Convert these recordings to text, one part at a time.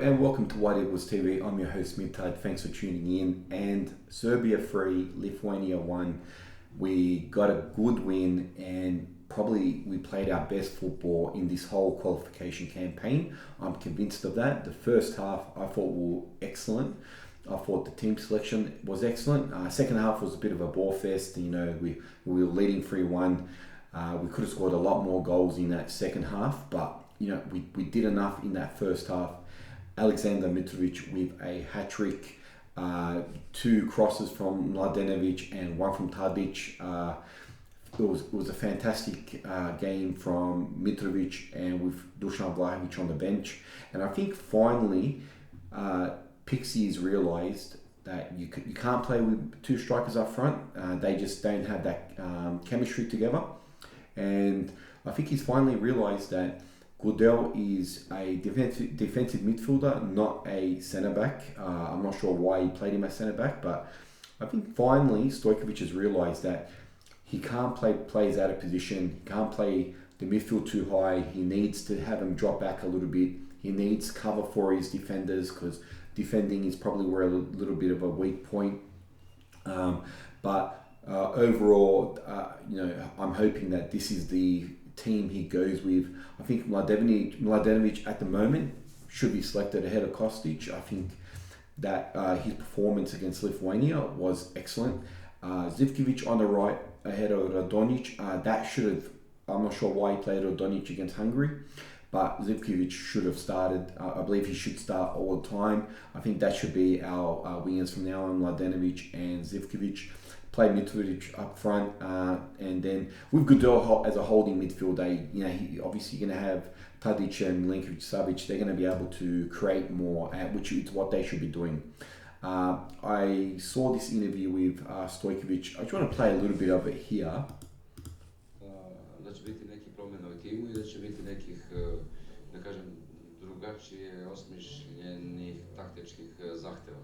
And welcome to White Eagles TV. I'm your host Mithad. Thanks for tuning in. And Serbia 3, Lithuania 1. We got a good win and probably we played our best football in this whole qualification campaign. I'm convinced of that. The first half I thought we were excellent. I thought the team selection was excellent. Second half was a bit of a ball fest. We were leading 3-1. We could have scored a lot more goals in that second half, but we did enough in that first half. Alexander Mitrovic with a hat-trick, two crosses from Mladenovic and one from Tadic. It was a fantastic game from Mitrovic and with Dusan Vlahovic on the bench. And I think finally Pixies realised that you can't play with two strikers up front. They just don't have that chemistry together. And I think he's finally realised that Gudel is a defensive midfielder, not a centre-back. I'm not sure why he played him as centre-back, but I think finally Stojkovic has realised that he can't play players out of position. He can't play the midfield too high. He needs to have him drop back a little bit. He needs cover for his defenders because defending is probably where a little bit of a weak point. But overall, I'm hoping that this is the team he goes with. I think Mladenovic at the moment should be selected ahead of Kostic. I think that his performance against Lithuania was excellent. Zivkovic on the right ahead of Radonic. I'm not sure why he played Radonic against Hungary, but Zivkovic should have started. I believe he should start all the time. I think that should be our wingers from now on, Mladenovic and Zivkovic. Play Mitrovic up front, and then with Gudel as a holding midfielder, he obviously going to have Tadic and Milinkovic-Savic. They're going to be able to create more, which is what they should be doing. I saw this interview with Stojkovic. I just want to play a little bit of it here. Da će biti neki promjena u timu i da će biti nekih, da kažem, drugačije osmišljenih taktičkih zahtjeva.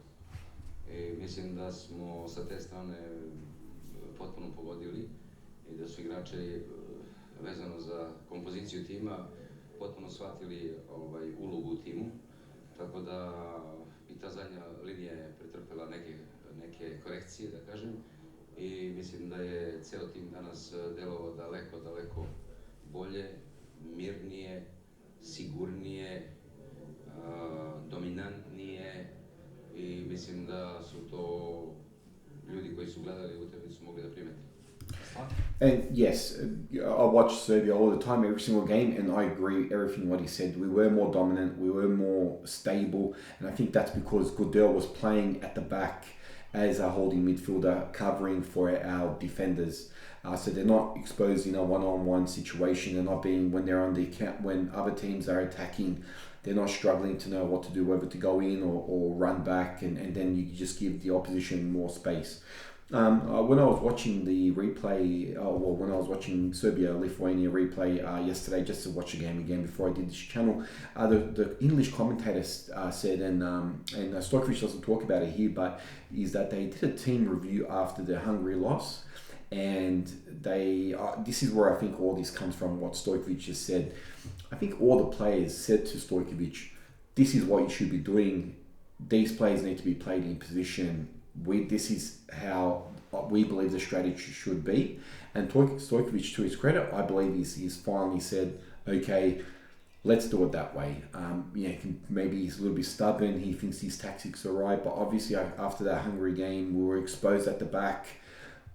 I mislim da smo sa te strane potpuno pogodili i da su igrači vezano za kompoziciju tima potpuno shvatili ulogu u timu. Tako da i ta zadnja linija je pretrpela neke korekcije, da kažem. I mislim da je cijel tim danas delovao daleko bolje, mirnije, sigurnije, dominantnije. I mislim da su to ljudi koji su gledali utakmicu mogli da primete. And yes, I watch Serbia all the time, every single game, and I agree everything what he said. We were more dominant, we were more stable, and I think that's because Gudel was playing at the back as a holding midfielder, covering for our defenders. So they're not exposed in a one-on-one situation. They're not being when other teams are attacking. They're not struggling to know what to do, whether to go in or run back, and then you just give the opposition more space. When I was watching the replay, when I was watching Serbia-Lithuania replay yesterday, just to watch the game again before I did this channel, the English commentator said, and Stojkovic doesn't talk about it here, but is that they did a team review after the Hungary loss, and this is where I think all this comes from, what Stojkovic just said. I think all the players said to Stojkovic, this is what you should be doing. These players need to be played in position. This is how we believe the strategy should be. And Stojkovic, to his credit, I believe he's finally said, okay, let's do it that way. Maybe he's a little bit stubborn. He thinks his tactics are right. But obviously, after that Hungary game, we were exposed at the back.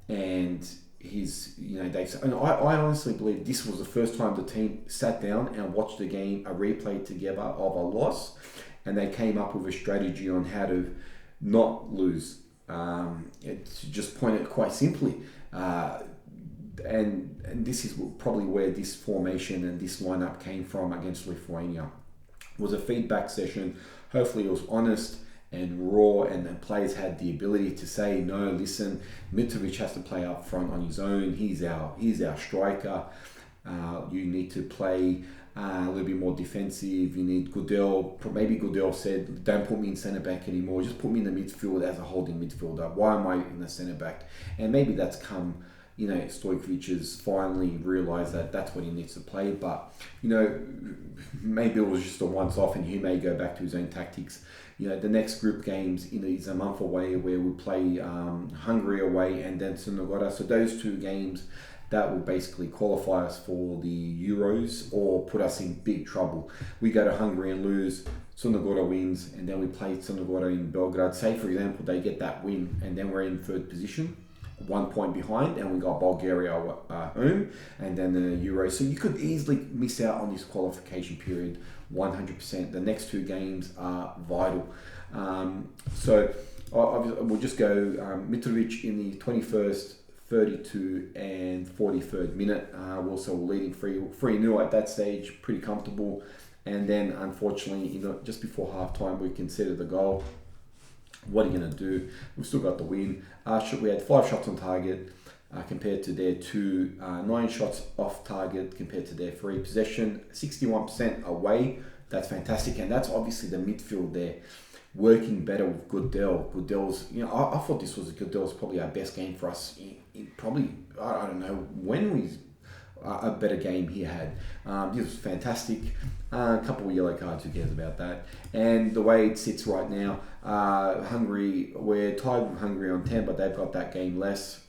And I honestly believe this was the first time the team sat down and watched a replay together of a loss, and they came up with a strategy on how to not lose. To just point it quite simply, and this is probably where this formation and this lineup came from against Lithuania. It was a feedback session. Hopefully, it was honest and raw, and the players had the ability to say, no, listen, Mitrovic has to play up front on his own. He's our striker. You need to play a little bit more defensive. You need Gudel. Maybe Gudel said, don't put me in centre back anymore. Just put me in the midfield as a holding midfielder. Why am I in the centre back? And maybe that's come, Stojkovic has finally realised that that's what he needs to play. But, maybe it was just a once-off and he may go back to his own tactics. The next group games is a month away where we play Hungary away and then Sonogora. So those two games, that will basically qualify us for the Euros or put us in big trouble. We go to Hungary and lose, Sonogora wins, and then we play Sonogora in Belgrade. Say, for example, they get that win and then we're in third position, 1 point behind, and we got Bulgaria home and then the Euros. So you could easily miss out on this qualification period 100%. The next two games are vital. So we'll just go Mitrovic in the 21st, 32 and 43rd minute. We're also leading 3-0 at that stage, pretty comfortable. And then unfortunately, just before halftime, we conceded the goal. What are you going to do? We've still got the win. We had 5 shots on target compared to their 2, 9 shots off target compared to their 3. Possession, 61% away. That's fantastic. And that's obviously the midfield there, working better with Goodell. Goodell's, I thought this was Goodell's probably our best game for us. Probably, I don't know when a better game he had. This was fantastic. A couple of yellow cards, who cares about that? And the way it sits right now, Hungary, we're tied with Hungary on 10, but they've got that game less.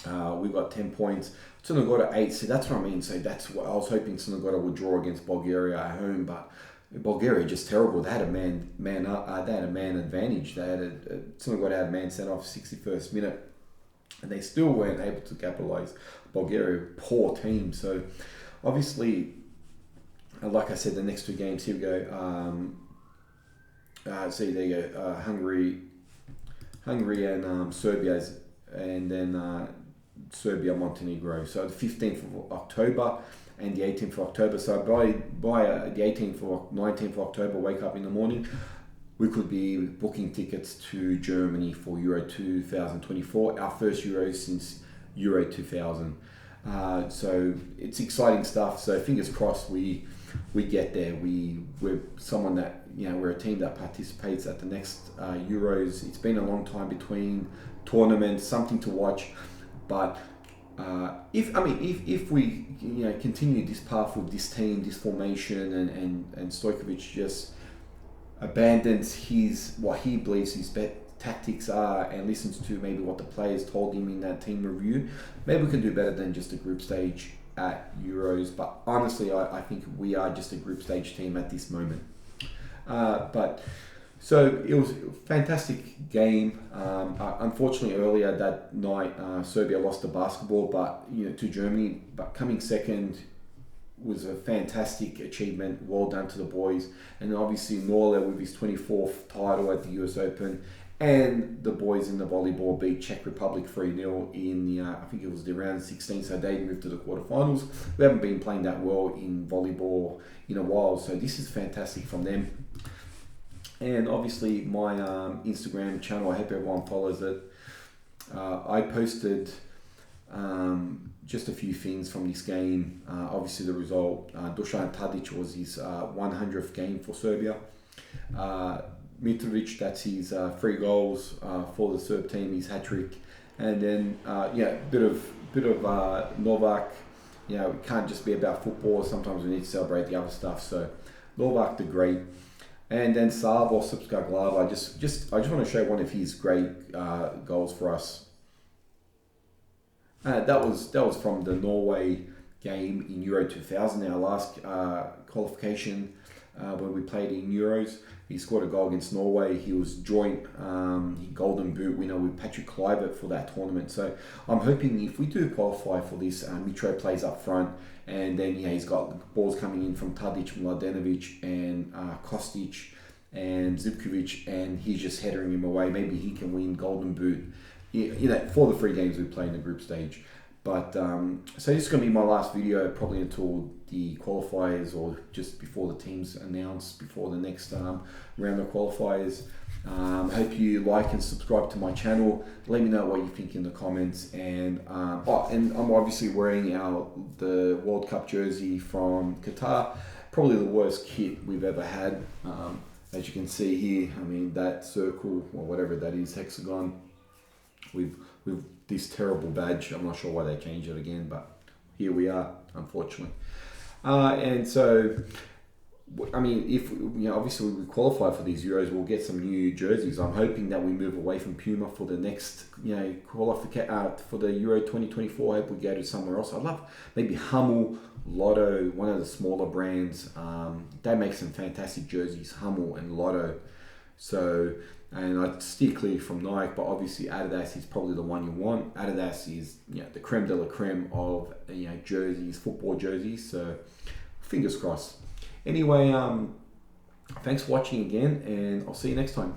We've got 10 points. Sonogora 8, so that's what I mean. So that's what I was hoping Sonogora would draw against Bulgaria at home, but Bulgaria just terrible. They had a man advantage. They had Sonogora had a man sent off 61st minute, and they still weren't able to capitalise. Bulgaria, poor team. So obviously, like I said, the next two games, here we go. See, there you go. Hungary and Serbia, and then Serbia, Montenegro. So the 15th of October and the 18th of October. So by the 18th or 19th of October, wake up in the morning, we could be booking tickets to Germany for Euro 2024, our first Euro since Euro 2000. So it's exciting stuff. So fingers crossed we get there. We're someone that, we're a team that participates at the next Euros. It's been a long time between tournaments, something to watch. But if we continue this path with this team, this formation, and Stojkovic just abandons what he believes his tactics are and listens to maybe what the players told him in that team review, maybe we can do better than just a group stage at Euros. But honestly, I think we are just a group stage team at this moment. So it was a fantastic game. Unfortunately, earlier that night, Serbia lost the basketball, to Germany. But coming second was a fantastic achievement. Well done to the boys. And obviously Norle with his 24th title at the US Open, and the boys in the volleyball beat Czech Republic 3-0 in I think it was the round 16. So they moved to the quarterfinals. We haven't been playing that well in volleyball in a while, so this is fantastic from them. And obviously my Instagram channel, I hope everyone follows it. I posted just a few things from this game. Obviously the result, Dusan Tadic was his 100th game for Serbia. Mitrovic, that's his 3 goals for the Serb team, his hat-trick. And then, bit of Novak. It can't just be about football. Sometimes we need to celebrate the other stuff. So Novak, the great. And then Sav or Srpska Glava, I just want to show one of his great goals for us. That was from the Norway game in Euro 2000, our last qualification when we played in Euros. He scored a goal against Norway. He was joint Golden Boot winner with Patrick Kluivert for that tournament. So I'm hoping if we do qualify for this, Mitro plays up front, and then he's got balls coming in from Tadic, Mladenovic, and Kostic and Zivkovic, and he's just headering him away. Maybe he can win Golden Boot, for the 3 games we play in the group stage. But so this is going to be my last video, probably until the qualifiers or just before the teams announce before the next round of qualifiers. Hope you like and subscribe to my channel. Let me know what you think in the comments. And and I'm obviously wearing the World Cup jersey from Qatar. Probably the worst kit we've ever had. As you can see here, that circle or whatever that is, hexagon. We've with this terrible badge. I'm not sure why they changed it again, but here we are, unfortunately. And so, I mean, if obviously we qualify for these Euros, we'll get some new jerseys. I'm hoping that we move away from Puma for the next, for the Euro 2024. I hope we go to somewhere else. I'd love maybe Hummel, Lotto, one of the smaller brands. They make some fantastic jerseys, Hummel and Lotto. So, and I'd steer clear from Nike, but obviously Adidas is probably the one you want. Adidas is the creme de la creme of jerseys, football jerseys. So, fingers crossed. Anyway, thanks for watching again, and I'll see you next time.